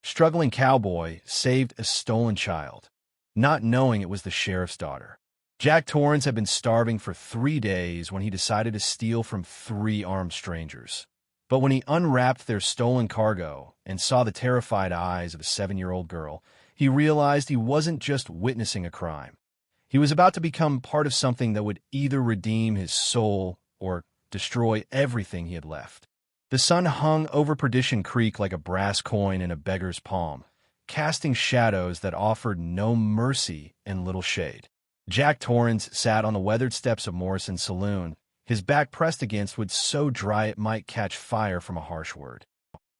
Struggling cowboy saved a stolen child, not knowing it was the sheriff's daughter. Jack Torrance had been starving for 3 days when he decided to steal from 3 armed strangers. But when he unwrapped their stolen cargo and saw the terrified eyes of a 7-year-old girl, he realized he wasn't just witnessing a crime. He was about to become part of something that would either redeem his soul or destroy everything he had left. The sun hung over Perdition Creek like a brass coin in a beggar's palm, casting shadows that offered no mercy and little shade. Jack Torrance sat on the weathered steps of Morrison's saloon, his back pressed against wood so dry it might catch fire from a harsh word.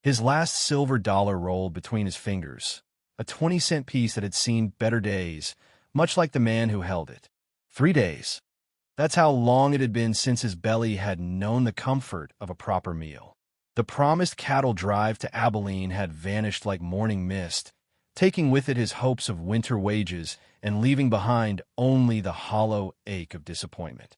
His last silver dollar rolled between his fingers, a 20-cent piece that had seen better days, much like the man who held it. 3 days. That's how long it had been since his belly had known the comfort of a proper meal. The promised cattle drive to Abilene had vanished like morning mist, taking with it his hopes of winter wages and leaving behind only the hollow ache of disappointment.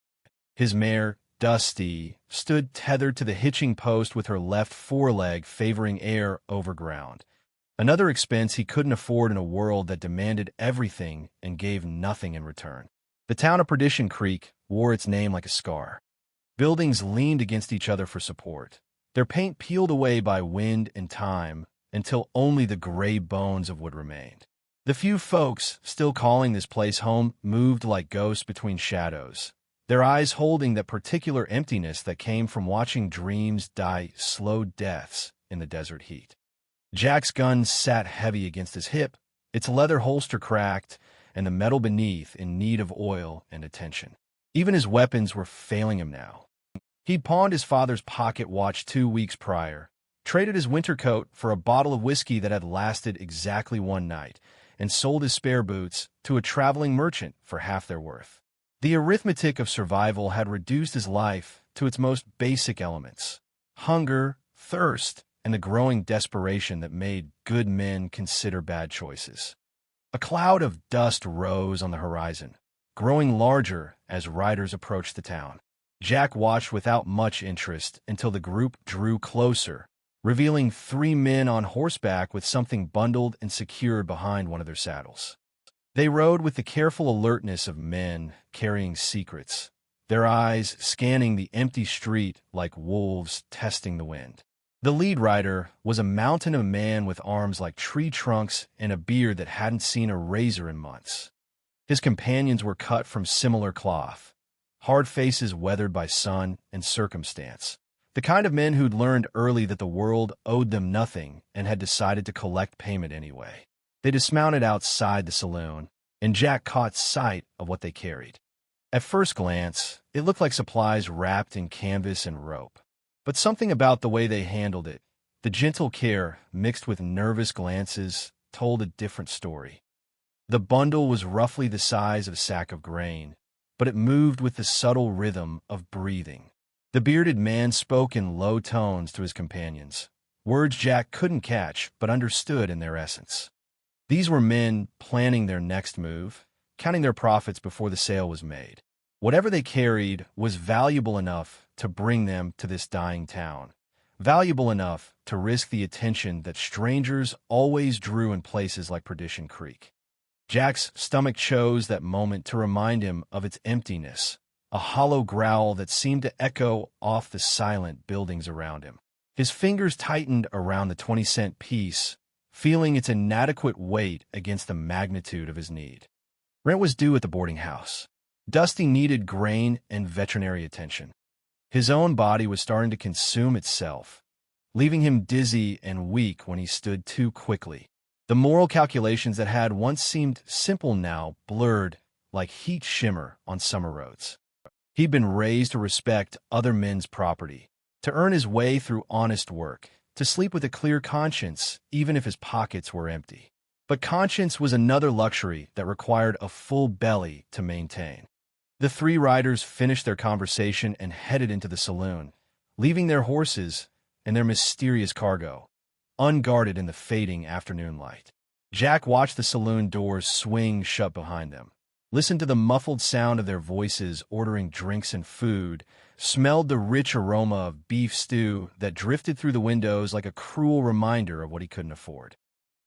His mare, Dusty, stood tethered to the hitching post with her left foreleg favoring air over ground. Another expense he couldn't afford in a world that demanded everything and gave nothing in return. The town of Perdition Creek wore its name like a scar. Buildings leaned against each other for support, their paint peeled away by wind and time until only the gray bones of wood remained. The few folks still calling this place home moved like ghosts between shadows, their eyes holding that particular emptiness that came from watching dreams die slow deaths in the desert heat. Jack's gun sat heavy against his hip, its leather holster cracked, and the metal beneath in need of oil and attention. Even his weapons were failing him now. He'd pawned his father's pocket watch 2 weeks prior, traded his winter coat for a bottle of whiskey that had lasted exactly 1 night, and sold his spare boots to a traveling merchant for half their worth. The arithmetic of survival had reduced his life to its most basic elements: hunger, thirst, and the growing desperation that made good men consider bad choices. A cloud of dust rose on the horizon, growing larger as riders approached the town. Jack watched without much interest until the group drew closer, revealing 3 men on horseback with something bundled and secured behind one of their saddles. They rode with the careful alertness of men carrying secrets, their eyes scanning the empty street like wolves testing the wind. The lead rider was a mountain of man with arms like tree trunks and a beard that hadn't seen a razor in months. His companions were cut from similar cloth, hard faces weathered by sun and circumstance, the kind of men who'd learned early that the world owed them nothing and had decided to collect payment anyway. They dismounted outside the saloon, and Jack caught sight of what they carried. At first glance, it looked like supplies wrapped in canvas and rope. But something about the way they handled it, the gentle care mixed with nervous glances, told a different story. The bundle was roughly the size of a sack of grain, but it moved with the subtle rhythm of breathing. The bearded man spoke in low tones to his companions, words Jack couldn't catch but understood in their essence. These were men planning their next move, counting their profits before the sale was made. Whatever they carried was valuable enough to bring them to this dying town, valuable enough to risk the attention that strangers always drew in places like Perdition Creek. Jack's stomach chose that moment to remind him of its emptiness, a hollow growl that seemed to echo off the silent buildings around him. His fingers tightened around the 20-cent piece, feeling its inadequate weight against the magnitude of his need. Rent was due at the boarding house. Dusty needed grain and veterinary attention. His own body was starting to consume itself, leaving him dizzy and weak when he stood too quickly. The moral calculations that had once seemed simple now blurred like heat shimmer on summer roads. He'd been raised to respect other men's property, to earn his way through honest work, to sleep with a clear conscience even if his pockets were empty. But conscience was another luxury that required a full belly to maintain. The 3 riders finished their conversation and headed into the saloon, leaving their horses and their mysterious cargo unguarded in the fading afternoon light. Jack watched the saloon doors swing shut behind them, listened to the muffled sound of their voices ordering drinks and food, smelled the rich aroma of beef stew that drifted through the windows like a cruel reminder of what he couldn't afford.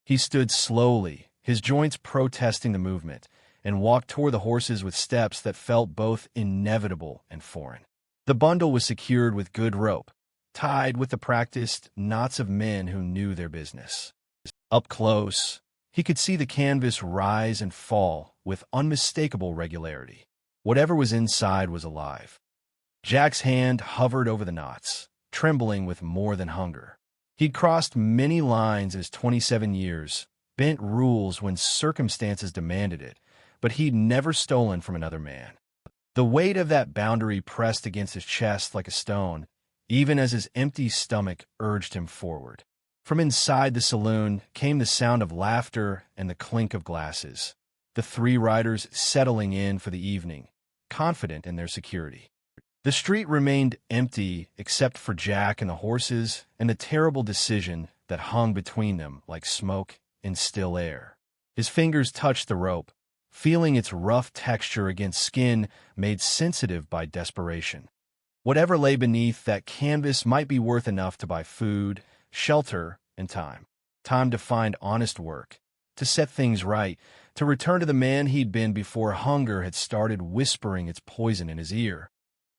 He stood slowly, his joints protesting the movement, and walked toward the horses with steps that felt both inevitable and foreign. The bundle was secured with good rope, tied with the practiced knots of men who knew their business. Up close, he could see the canvas rise and fall with unmistakable regularity. Whatever was inside was alive. Jack's hand hovered over the knots, trembling with more than hunger. He'd crossed many lines in his 27 years, bent rules when circumstances demanded it, but he'd never stolen from another man. The weight of that boundary pressed against his chest like a stone, even as his empty stomach urged him forward. From inside the saloon came the sound of laughter and the clink of glasses, the three riders settling in for the evening, confident in their security. The street remained empty except for Jack and the horses and the terrible decision that hung between them like smoke in still air. His fingers touched the rope, feeling its rough texture against skin made sensitive by desperation. Whatever lay beneath that canvas might be worth enough to buy food, shelter, and time. Time to find honest work, to set things right, to return to the man he'd been before hunger had started whispering its poison in his ear.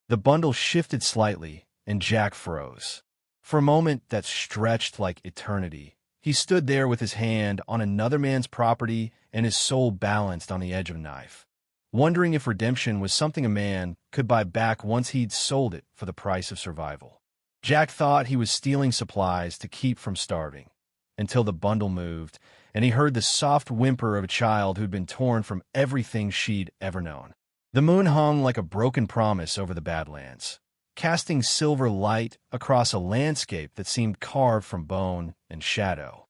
The bundle shifted slightly, and Jack froze. For a moment that stretched like eternity, he stood there with his hand on another man's property and his soul balanced on the edge of a knife, wondering if redemption was something a man could buy back once he'd sold it for the price of survival. Jack thought he was stealing supplies to keep from starving, until the bundle moved, and he heard the soft whimper of a child who'd been torn from everything she'd ever known. The moon hung like a broken promise over the Badlands, casting silver light across a landscape that seemed carved from bone and shadow.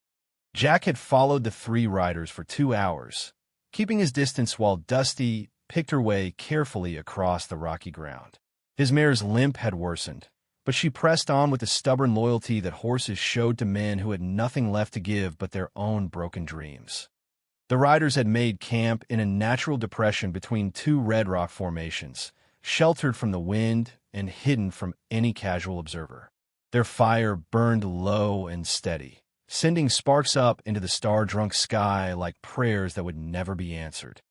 Jack had followed the three riders for 2 hours, keeping his distance while Dusty picked her way carefully across the rocky ground. His mare's limp had worsened, but she pressed on with the stubborn loyalty that horses showed to men who had nothing left to give but their own broken dreams. The riders had made camp in a natural depression between two red rock formations, sheltered from the wind and hidden from any casual observer. Their fire burned low and steady, sending sparks up into the star-drunk sky like prayers that would never be answered.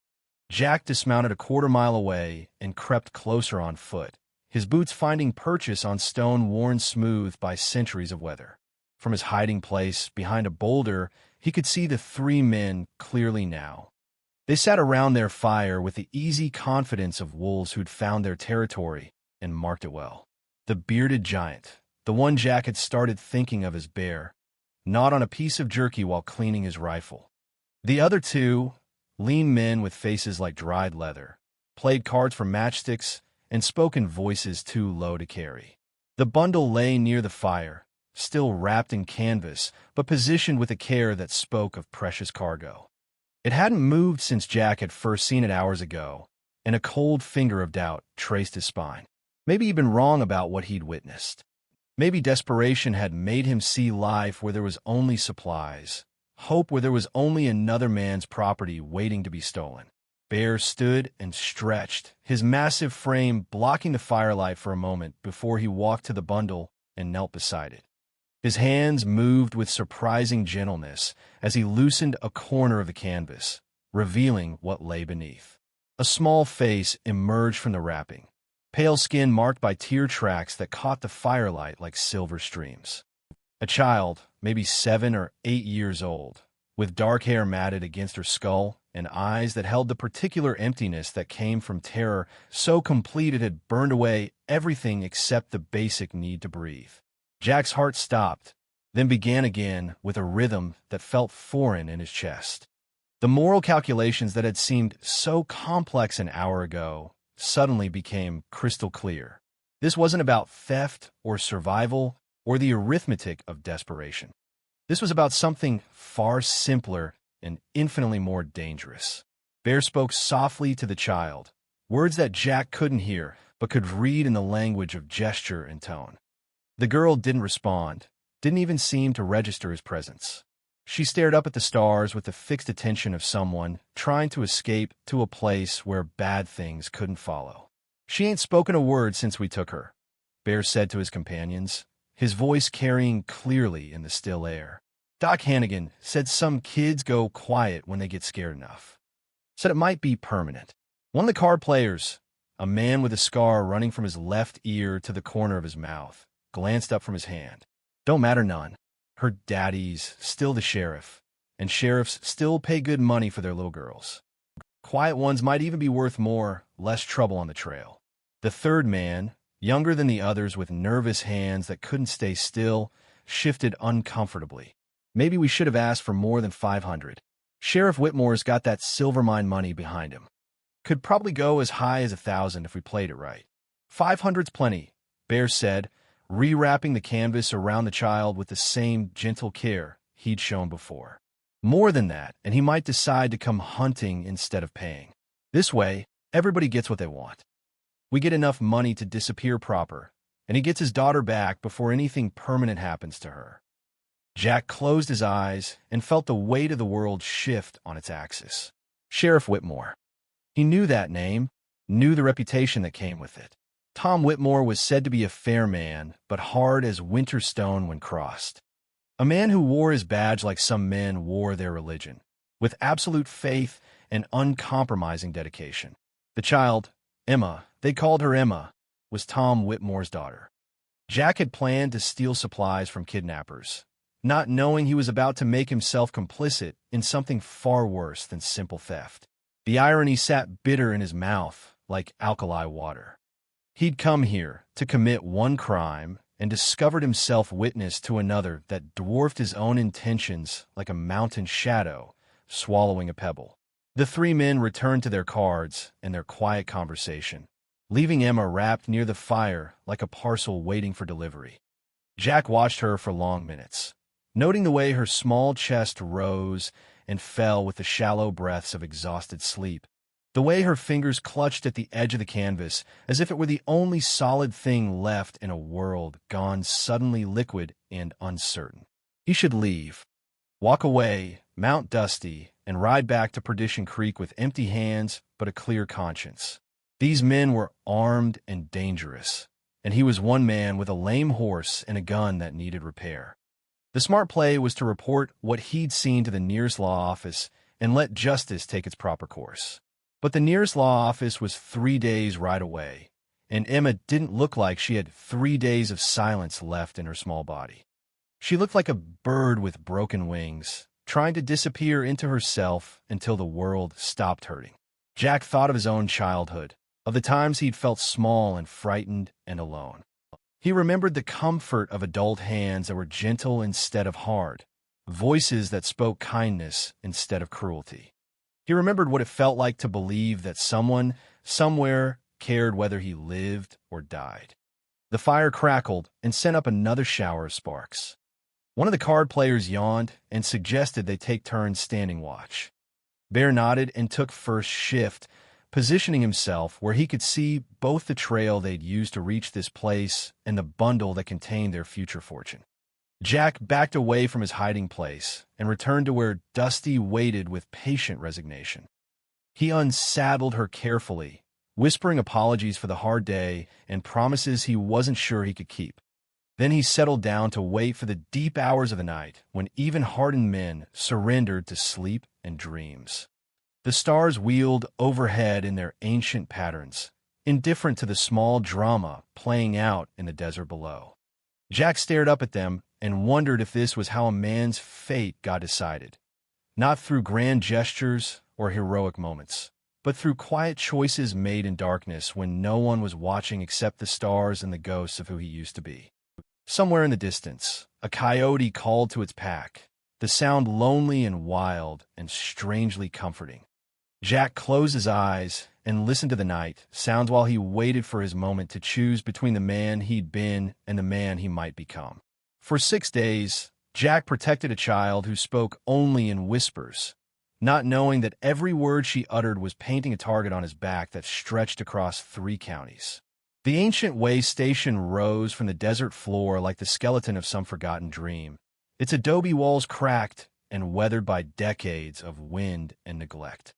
Jack dismounted a quarter-mile away and crept closer on foot, his boots finding purchase on stone worn smooth by centuries of weather. From his hiding place behind a boulder, he could see the three men clearly now. They sat around their fire with the easy confidence of wolves who'd found their territory and marked it well. The bearded giant, the one Jack had started thinking of as bear, gnawed on a piece of jerky while cleaning his rifle. The other two, lean men with faces like dried leather, played cards for matchsticks and spoke in voices too low to carry. The bundle lay near the fire, still wrapped in canvas, but positioned with a care that spoke of precious cargo. It hadn't moved since Jack had first seen it hours ago, and a cold finger of doubt traced his spine. Maybe he'd been wrong about what he'd witnessed. Maybe desperation had made him see life where there was only supplies, hope where there was only another man's property waiting to be stolen. Bear stood and stretched, his massive frame blocking the firelight for a moment before he walked to the bundle and knelt beside it. His hands moved with surprising gentleness as he loosened a corner of the canvas, revealing what lay beneath. A small face emerged from the wrapping, pale skin marked by tear tracks that caught the firelight like silver streams. A child, maybe 7 or 8 years old, with dark hair matted against her skull and eyes that held the particular emptiness that came from terror so complete it had burned away everything except the basic need to breathe. Jack's heart stopped, then began again with a rhythm that felt foreign in his chest. The moral calculations that had seemed so complex an hour ago suddenly became crystal clear. This wasn't about theft or survival or the arithmetic of desperation. This was about something far simpler and infinitely more dangerous. Bear spoke softly to the child, words that Jack couldn't hear but could read in the language of gesture and tone. The girl didn't respond, didn't even seem to register his presence. She stared up at the stars with the fixed attention of someone trying to escape to a place where bad things couldn't follow. "She ain't spoken a word since we took her," Bear said to his companions, his voice carrying clearly in the still air. Doc Hannigan said some kids go quiet when they get scared enough. Said it might be permanent. One of the card players, a man with a scar running from his left ear to the corner of his mouth, glanced up from his hand. Don't matter none. Her daddy's still the sheriff, and sheriffs still pay good money for their little girls. Quiet ones might even be worth more, less trouble on the trail. The third man, younger than the others with nervous hands that couldn't stay still, shifted uncomfortably. Maybe we should have asked for more than 500. Sheriff Whitmore's got that silver mine money behind him. Could probably go as high as 1,000 if we played it right. 500's plenty, Bear said, rewrapping the canvas around the child with the same gentle care he'd shown before. More than that, and he might decide to come hunting instead of paying. This way, everybody gets what they want. We get enough money to disappear proper, and he gets his daughter back before anything permanent happens to her. Jack closed his eyes and felt the weight of the world shift on its axis. Sheriff Whitmore. He knew that name, knew the reputation that came with it. Tom Whitmore was said to be a fair man, but hard as winter stone when crossed. A man who wore his badge like some men wore their religion, with absolute faith and uncompromising dedication. The child, Emma, they called her Emma, was Tom Whitmore's daughter. Jack had planned to steal supplies from kidnappers, not knowing he was about to make himself complicit in something far worse than simple theft. The irony sat bitter in his mouth like alkali water. He'd come here to commit one crime and discovered himself witness to another that dwarfed his own intentions like a mountain shadow swallowing a pebble. The three men returned to their cards and their quiet conversation, leaving Emma wrapped near the fire like a parcel waiting for delivery. Jack watched her for long minutes, noting the way her small chest rose and fell with the shallow breaths of exhausted sleep, the way her fingers clutched at the edge of the canvas as if it were the only solid thing left in a world gone suddenly liquid and uncertain. He should leave, walk away, mount Dusty, and ride back to Perdition Creek with empty hands but a clear conscience. These men were armed and dangerous, and he was one man with a lame horse and a gun that needed repair. The smart play was to report what he'd seen to the nearest law office and let justice take its proper course. But the nearest law office was 3 days right away, and Emma didn't look like she had 3 days of silence left in her small body. She looked like a bird with broken wings, trying to disappear into herself until the world stopped hurting. Jack thought of his own childhood, of the times he'd felt small and frightened and alone. He remembered the comfort of adult hands that were gentle instead of hard, voices that spoke kindness instead of cruelty. He remembered what it felt like to believe that someone, somewhere, cared whether he lived or died. The fire crackled and sent up another shower of sparks. One of the card players yawned and suggested they take turns standing watch. Bear nodded and took first shift, positioning himself where he could see both the trail they'd used to reach this place and the bundle that contained their future fortune. Jack backed away from his hiding place and returned to where Dusty waited with patient resignation. He unsaddled her carefully, whispering apologies for the hard day and promises he wasn't sure he could keep. Then he settled down to wait for the deep hours of the night when even hardened men surrendered to sleep and dreams. The stars wheeled overhead in their ancient patterns, indifferent to the small drama playing out in the desert below. Jack stared up at them and wondered if this was how a man's fate got decided, not through grand gestures or heroic moments, but through quiet choices made in darkness when no one was watching except the stars and the ghosts of who he used to be. Somewhere in the distance, a coyote called to its pack, the sound lonely and wild and strangely comforting. Jack closed his eyes and listened to the night sounds while he waited for his moment to choose between the man he'd been and the man he might become. For 6 days, Jack protected a child who spoke only in whispers, not knowing that every word she uttered was painting a target on his back that stretched across 3 counties. The ancient way station rose from the desert floor like the skeleton of some forgotten dream, its adobe walls cracked and weathered by decades of wind and neglect.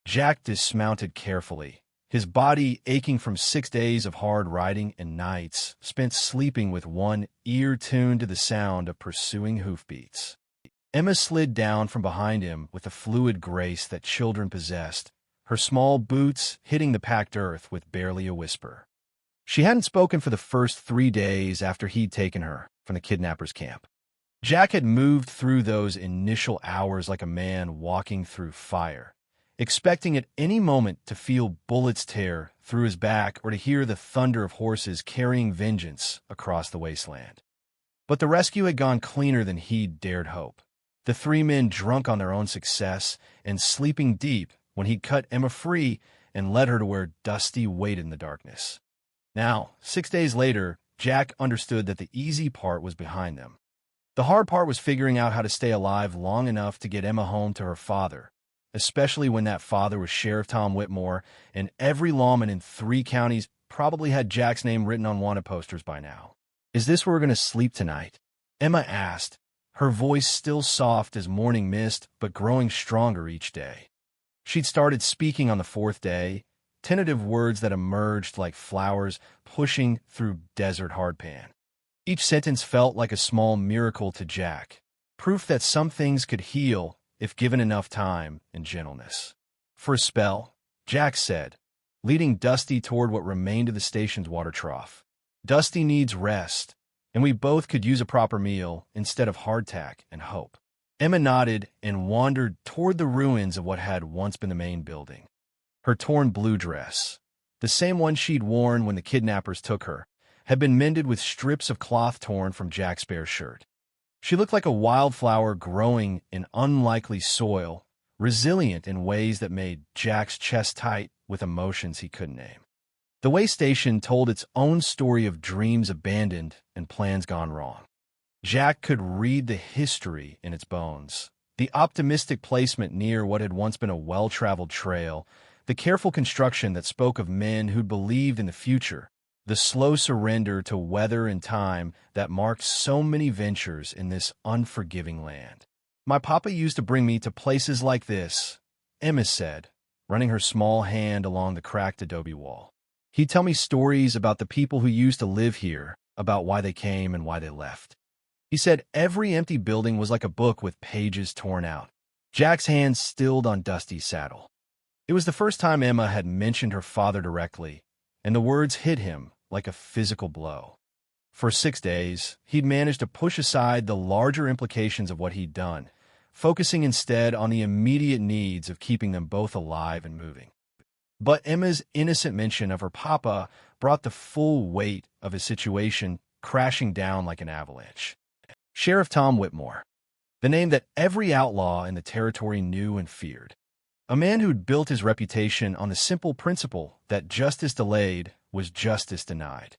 Jack dismounted carefully, his body aching from 6 days of hard riding and nights spent sleeping with one ear tuned to the sound of pursuing hoofbeats. Emma slid down from behind him with the fluid grace that children possessed, her small boots hitting the packed earth with barely a whisper. She hadn't spoken for the first 3 days after he'd taken her from the kidnappers' camp. Jack had moved through those initial hours like a man walking through fire, expecting at any moment to feel bullets tear through his back or to hear the thunder of horses carrying vengeance across the wasteland. But the rescue had gone cleaner than he'd dared hope. The 3 men drunk on their own success and sleeping deep when he'd cut Emma free and led her to where Dusty waited in the darkness. Now, 6 days later, Jack understood that the easy part was behind them. The hard part was figuring out how to stay alive long enough to get Emma home to her father, especially when that father was Sheriff Tom Whitmore, and every lawman in 3 counties probably had Jack's name written on wanted posters by now. "Is this where we're going to sleep tonight?" Emma asked, her voice still soft as morning mist but growing stronger each day. She'd started speaking on the 4th day, tentative words that emerged like flowers pushing through desert hardpan. Each sentence felt like a small miracle to Jack, proof that some things could heal if given enough time and gentleness. "For a spell," Jack said, leading Dusty toward what remained of the station's water trough. "Dusty needs rest, and we both could use a proper meal instead of hardtack and hope." Emma nodded and wandered toward the ruins of what had once been the main building. Her torn blue dress, the same one she'd worn when the kidnappers took her, had been mended with strips of cloth torn from Jack's bare shirt. She looked like a wildflower growing in unlikely soil, resilient in ways that made Jack's chest tight with emotions he couldn't name. The way station told its own story of dreams abandoned and plans gone wrong. Jack could read the history in its bones, the optimistic placement near what had once been a well-traveled trail, the careful construction that spoke of men who'd believed in the future, the slow surrender to weather and time that marked so many ventures in this unforgiving land. "My papa used to bring me to places like this," Emma said, running her small hand along the cracked adobe wall. "He'd tell me stories about the people who used to live here, about why they came and why they left. He said every empty building was like a book with pages torn out." Jack's hand stilled on Dusty's saddle. It was the first time Emma had mentioned her father directly, and the words hit him like a physical blow. For 6 days, he'd managed to push aside the larger implications of what he'd done, focusing instead on the immediate needs of keeping them both alive and moving. But Emma's innocent mention of her papa brought the full weight of his situation crashing down like an avalanche. Sheriff Tom Whitmore, the name that every outlaw in the territory knew and feared. A man who'd built his reputation on the simple principle that justice delayed was justice denied.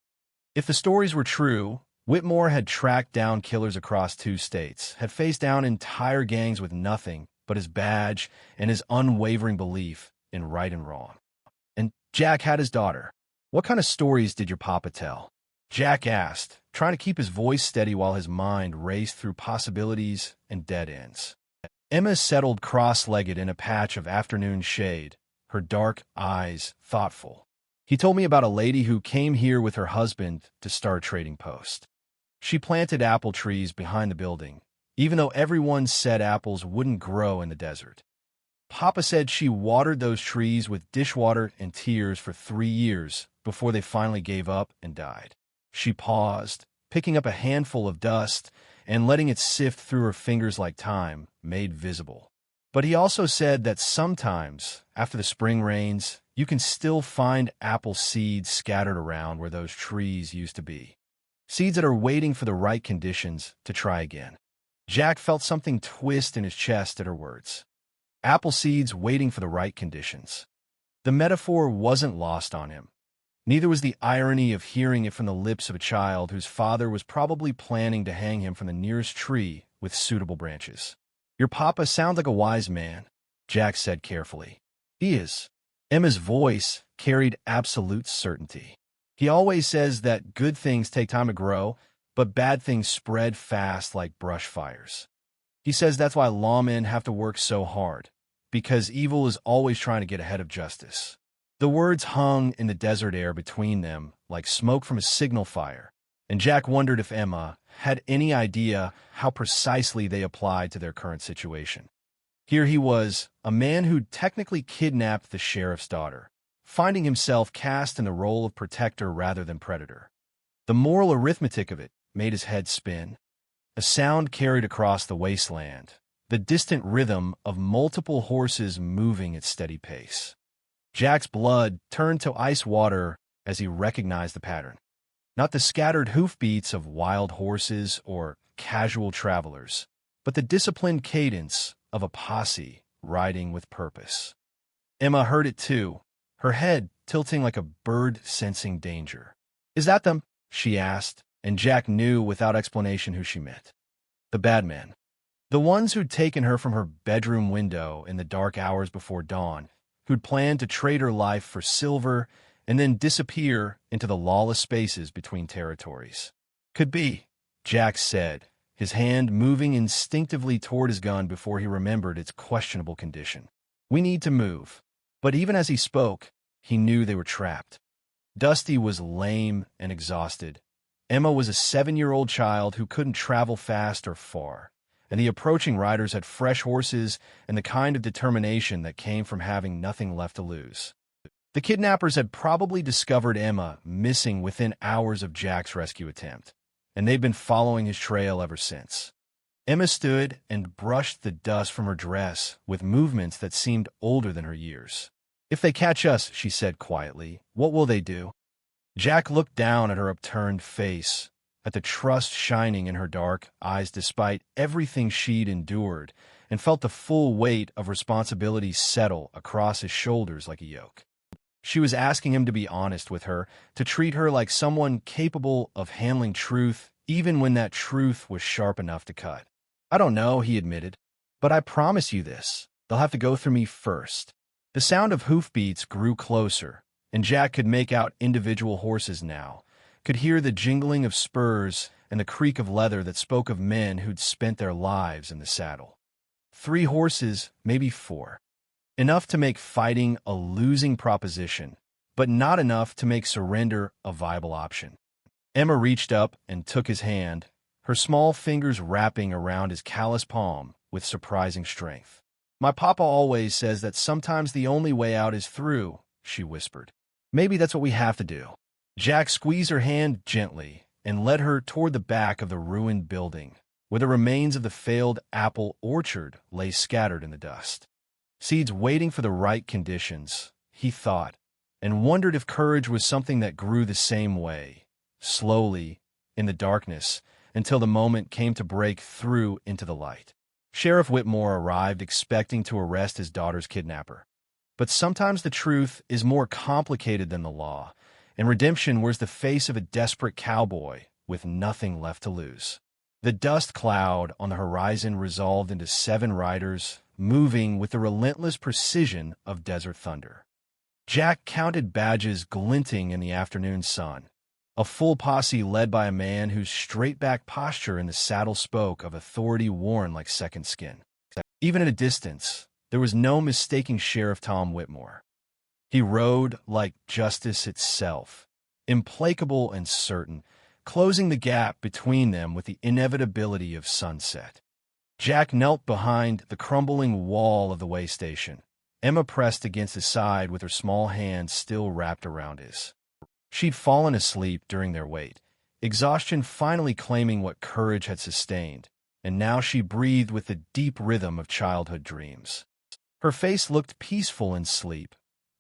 If the stories were true, Whitmore had tracked down killers across 2 states, had faced down entire gangs with nothing but his badge and his unwavering belief in right and wrong. And Jack had his daughter. "What kind of stories did your papa tell?" Jack asked, trying to keep his voice steady while his mind raced through possibilities and dead ends. Emma settled cross-legged in a patch of afternoon shade, her dark eyes thoughtful. "He told me about a lady who came here with her husband to start a trading post. She planted apple trees behind the building, even though everyone said apples wouldn't grow in the desert. Papa said she watered those trees with dishwater and tears for 3 years before they finally gave up and died." She paused, picking up a handful of dust and letting it sift through her fingers like time, made visible. "But he also said that sometimes, after the spring rains, you can still find apple seeds scattered around where those trees used to be. Seeds that are waiting for the right conditions to try again." Jack felt something twist in his chest at her words. Apple seeds waiting for the right conditions. The metaphor wasn't lost on him. Neither was the irony of hearing it from the lips of a child whose father was probably planning to hang him from the nearest tree with suitable branches. "Your papa sounds like a wise man," Jack said carefully. "He is." Emma's voice carried absolute certainty. "He always says that good things take time to grow, but bad things spread fast like brush fires. He says that's why lawmen have to work so hard, because evil is always trying to get ahead of justice." The words hung in the desert air between them like smoke from a signal fire, and Jack wondered if Emma had any idea how precisely they applied to their current situation. Here he was, a man who'd technically kidnapped the sheriff's daughter, finding himself cast in the role of protector rather than predator. The moral arithmetic of it made his head spin. A sound carried across the wasteland, the distant rhythm of multiple horses moving at steady pace. Jack's blood turned to ice water as he recognized the pattern. Not the scattered hoofbeats of wild horses or casual travelers, but the disciplined cadence of a posse riding with purpose. Emma heard it too, her head tilting like a bird sensing danger. "Is that them?" she asked, and Jack knew without explanation who she meant. The bad men. The ones who'd taken her from her bedroom window in the dark hours before dawn, who'd planned to trade her life for silver and then disappear into the lawless spaces between territories. "Could be," Jack said, his hand moving instinctively toward his gun before he remembered its questionable condition. "We need to move." But even as he spoke, he knew they were trapped. Dusty was lame and exhausted. Emma was a 7-year-old child who couldn't travel fast or far, and the approaching riders had fresh horses and the kind of determination that came from having nothing left to lose. The kidnappers had probably discovered Emma missing within hours of Jack's rescue attempt, and they'd been following his trail ever since. Emma stood and brushed the dust from her dress with movements that seemed older than her years. "If they catch us," she said quietly, "what will they do?" Jack looked down at her upturned face, at the trust shining in her dark eyes despite everything she'd endured, and felt the full weight of responsibility settle across his shoulders like a yoke. She was asking him to be honest with her, to treat her like someone capable of handling truth, even when that truth was sharp enough to cut. "I don't know," he admitted, "but I promise you this. They'll have to go through me first." The sound of hoofbeats grew closer, and Jack could make out individual horses now, could hear the jingling of spurs and the creak of leather that spoke of men who'd spent their lives in the saddle. 3 horses, maybe 4. Enough to make fighting a losing proposition, but not enough to make surrender a viable option. Emma reached up and took his hand, her small fingers wrapping around his callous palm with surprising strength. "My papa always says that sometimes the only way out is through," she whispered. "Maybe that's what we have to do." Jack squeezed her hand gently and led her toward the back of the ruined building, where the remains of the failed apple orchard lay scattered in the dust. Seeds waiting for the right conditions, he thought, and wondered if courage was something that grew the same way, slowly, in the darkness, until the moment came to break through into the light. Sheriff Whitmore arrived expecting to arrest his daughter's kidnapper. But sometimes the truth is more complicated than the law, and redemption wears the face of a desperate cowboy with nothing left to lose. The dust cloud on the horizon resolved into 7 riders, moving with the relentless precision of desert thunder. Jack counted badges glinting in the afternoon sun, a full posse led by a man whose straight-back posture in the saddle spoke of authority worn like second skin. Even at a distance, there was no mistaking Sheriff Tom Whitmore. He rode like justice itself, implacable and certain, closing the gap between them with the inevitability of sunset. Jack knelt behind the crumbling wall of the way station. Emma pressed against his side with her small hands still wrapped around his. She'd fallen asleep during their wait, exhaustion finally claiming what courage had sustained, and now she breathed with the deep rhythm of childhood dreams. Her face looked peaceful in sleep,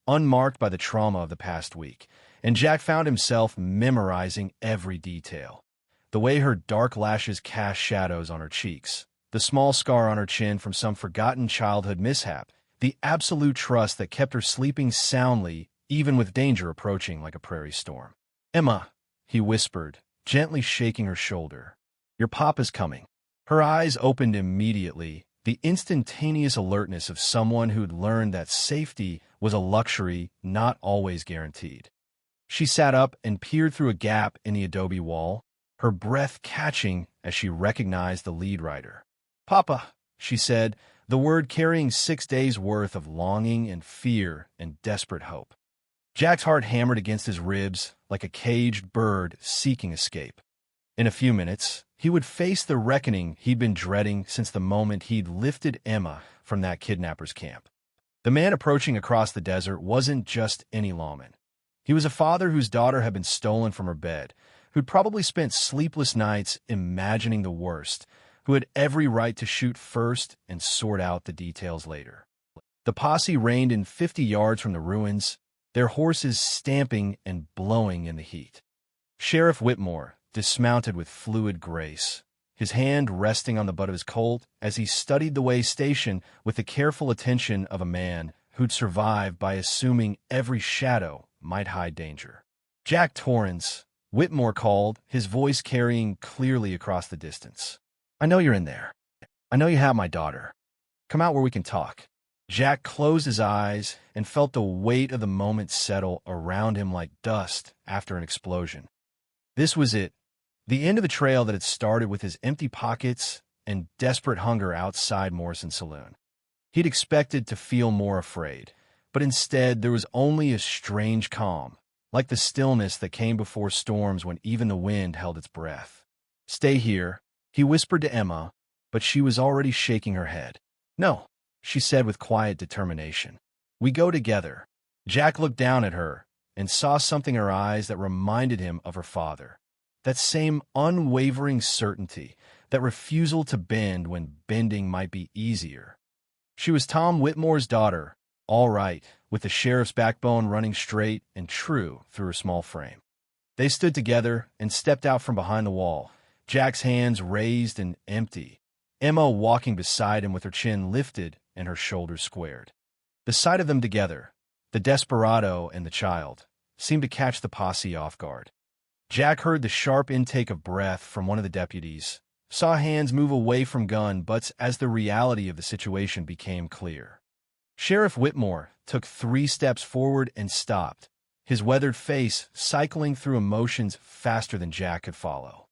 unmarked by the trauma of the past week, and Jack found himself memorizing every detail. The way her dark lashes cast shadows on her cheeks, the small scar on her chin from some forgotten childhood mishap, the absolute trust that kept her sleeping soundly even with danger approaching like a prairie storm. "Emma," he whispered, gently shaking her shoulder. "Your papa's coming." Her eyes opened immediately, the instantaneous alertness of someone who'd learned that safety was a luxury not always guaranteed. She sat up and peered through a gap in the adobe wall, her breath catching as she recognized the lead rider. "Papa," she said, the word carrying 6 days' worth of longing and fear and desperate hope. Jack's heart hammered against his ribs like a caged bird seeking escape. In a few minutes, he would face the reckoning he'd been dreading since the moment he'd lifted Emma from that kidnapper's camp. The man approaching across the desert wasn't just any lawman. He was a father whose daughter had been stolen from her bed, who'd probably spent sleepless nights imagining the worst, who had every right to shoot first and sort out the details later. The posse reined in 50 yards from the ruins, their horses stamping and blowing in the heat. Sheriff Whitmore dismounted with fluid grace, his hand resting on the butt of his Colt as he studied the way station with the careful attention of a man who'd survived by assuming every shadow might hide danger. "Jack Torrance," Whitmore called, his voice carrying clearly across the distance. "I know you're in there. I know you have my daughter. Come out where we can talk." Jack closed his eyes and felt the weight of the moment settle around him like dust after an explosion. This was it, the end of the trail that had started with his empty pockets and desperate hunger outside Morrison's saloon. He'd expected to feel more afraid, but instead there was only a strange calm, like the stillness that came before storms when even the wind held its breath. "Stay here," he whispered to Emma, but she was already shaking her head. "No," she said with quiet determination. "We go together." Jack looked down at her and saw something in her eyes that reminded him of her father. That same unwavering certainty, that refusal to bend when bending might be easier. She was Tom Whitmore's daughter, all right, with the sheriff's backbone running straight and true through her small frame. They stood together and stepped out from behind the wall, Jack's hands raised and empty, Emma walking beside him with her chin lifted and her shoulders squared. The sight of them together, the desperado and the child, seemed to catch the posse off guard. Jack heard the sharp intake of breath from one of the deputies, saw hands move away from gun butts as the reality of the situation became clear. Sheriff Whitmore took 3 steps forward and stopped, his weathered face cycling through emotions faster than Jack could follow.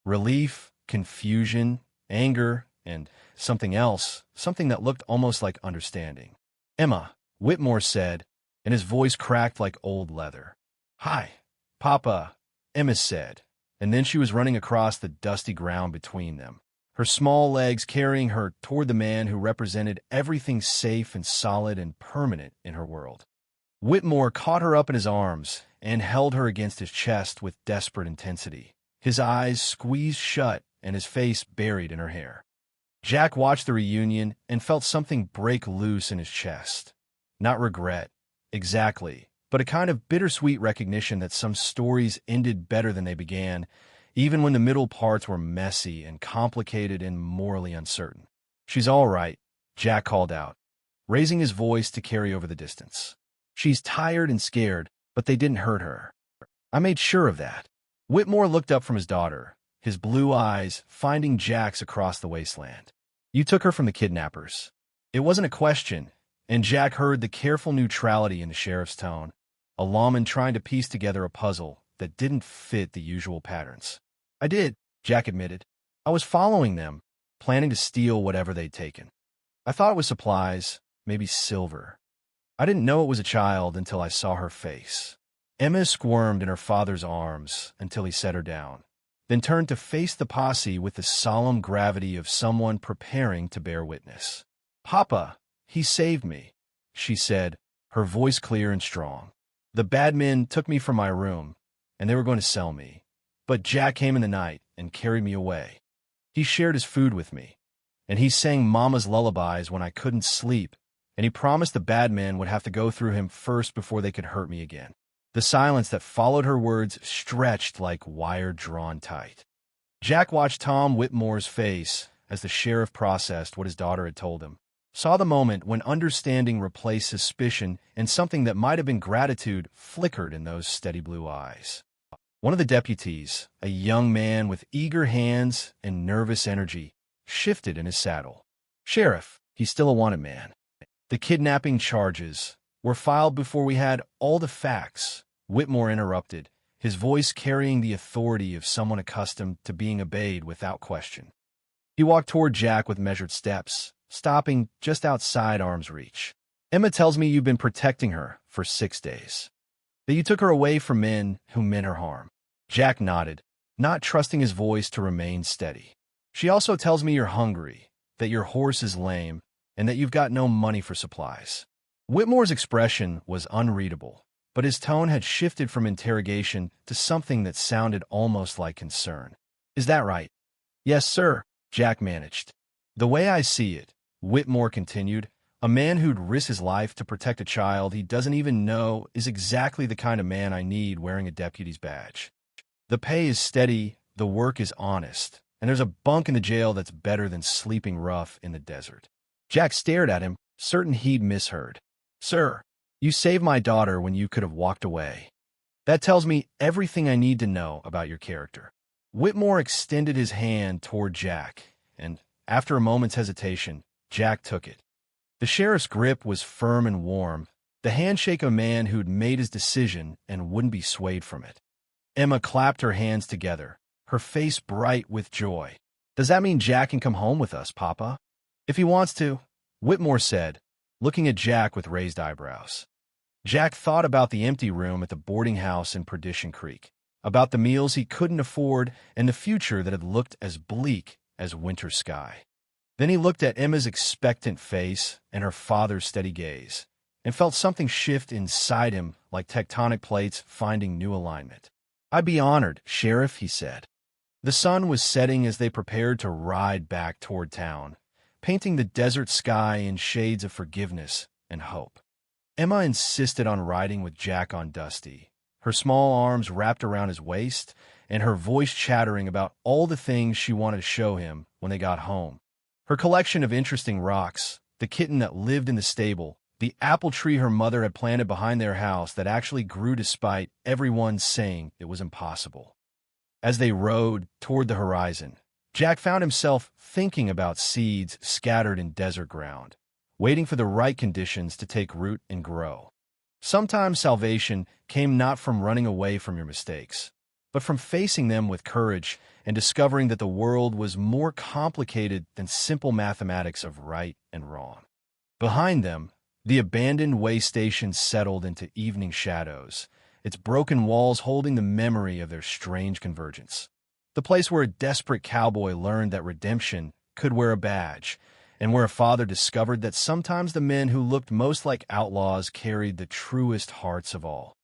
Relief, confusion, anger, and something else, something that looked almost like understanding. "Emma," Whitmore said, and his voice cracked like old leather. "Hi, Papa," Emma said, and then she was running across the dusty ground between them, her small legs carrying her toward the man who represented everything safe and solid and permanent in her world. Whitmore caught her up in his arms and held her against his chest with desperate intensity, his eyes squeezed shut and his face buried in her hair. Jack watched the reunion and felt something break loose in his chest. Not regret, exactly, but a kind of bittersweet recognition that some stories ended better than they began, even when the middle parts were messy and complicated and morally uncertain. "She's all right," Jack called out, raising his voice to carry over the distance. "She's tired and scared, but they didn't hurt her. I made sure of that." Whitmore looked up from his daughter, his blue eyes finding Jack's across the wasteland. "You took her from the kidnappers." It wasn't a question, and Jack heard the careful neutrality in the sheriff's tone, a lawman trying to piece together a puzzle that didn't fit the usual patterns. "I did," Jack admitted. "I was following them, planning to steal whatever they'd taken. I thought it was supplies, maybe silver. I didn't know it was a child until I saw her face." Emma squirmed in her father's arms until he set her down, then turned to face the posse with the solemn gravity of someone preparing to bear witness. "Papa, he saved me," she said, her voice clear and strong. "The bad men took me from my room, and they were going to sell me. But Jack came in the night and carried me away. He shared his food with me, and he sang Mama's lullabies when I couldn't sleep, and he promised the bad men would have to go through him first before they could hurt me again." The silence that followed her words stretched like wire drawn tight. Jack watched Tom Whitmore's face as the sheriff processed what his daughter had told him, saw the moment when understanding replaced suspicion and something that might have been gratitude flickered in those steady blue eyes. One of the deputies, a young man with eager hands and nervous energy, shifted in his saddle. "Sheriff, he's still a wanted man. The kidnapping charges were filed before we had all the facts," Whitmore interrupted, his voice carrying the authority of someone accustomed to being obeyed without question. He walked toward Jack with measured steps, stopping just outside arm's reach. "Emma tells me you've been protecting her for 6 days. That you took her away from men who meant her harm." Jack nodded, not trusting his voice to remain steady. She also tells me you're hungry, that your horse is lame, and that you've got no money for supplies. Whitmore's expression was unreadable, but his tone had shifted from interrogation to something that sounded almost like concern. Is that right? Yes, sir, Jack managed. The way I see it, Whitmore continued, a man who'd risk his life to protect a child he doesn't even know is exactly the kind of man I need wearing a deputy's badge. The pay is steady, the work is honest, and there's a bunk in the jail that's better than sleeping rough in the desert. Jack stared at him, certain he'd misheard. Sir, you saved my daughter when you could have walked away. That tells me everything I need to know about your character. Whitmore extended his hand toward Jack, and, after a moment's hesitation, Jack took it. The sheriff's grip was firm and warm, the handshake of a man who'd made his decision and wouldn't be swayed from it. Emma clapped her hands together, her face bright with joy. Does that mean Jack can come home with us, Papa? If he wants to, Whitmore said, looking at Jack with raised eyebrows. Jack thought about the empty room at the boarding house in Perdition Creek, about the meals he couldn't afford and the future that had looked as bleak as winter sky. Then he looked at Emma's expectant face and her father's steady gaze, and felt something shift inside him like tectonic plates finding new alignment. I'd be honored, Sheriff, he said. The sun was setting as they prepared to ride back toward town, painting the desert sky in shades of forgiveness and hope. Emma insisted on riding with Jack on Dusty, her small arms wrapped around his waist and her voice chattering about all the things she wanted to show him when they got home. Her collection of interesting rocks, the kitten that lived in the stable, the apple tree her mother had planted behind their house that actually grew despite everyone saying it was impossible. As they rode toward the horizon, Jack found himself thinking about seeds scattered in desert ground, waiting for the right conditions to take root and grow. Sometimes salvation came not from running away from your mistakes, but from facing them with courage and discovering that the world was more complicated than simple mathematics of right and wrong. Behind them, the abandoned way station settled into evening shadows, its broken walls holding the memory of their strange convergence. The place where a desperate cowboy learned that redemption could wear a badge, and where a father discovered that sometimes the men who looked most like outlaws carried the truest hearts of all.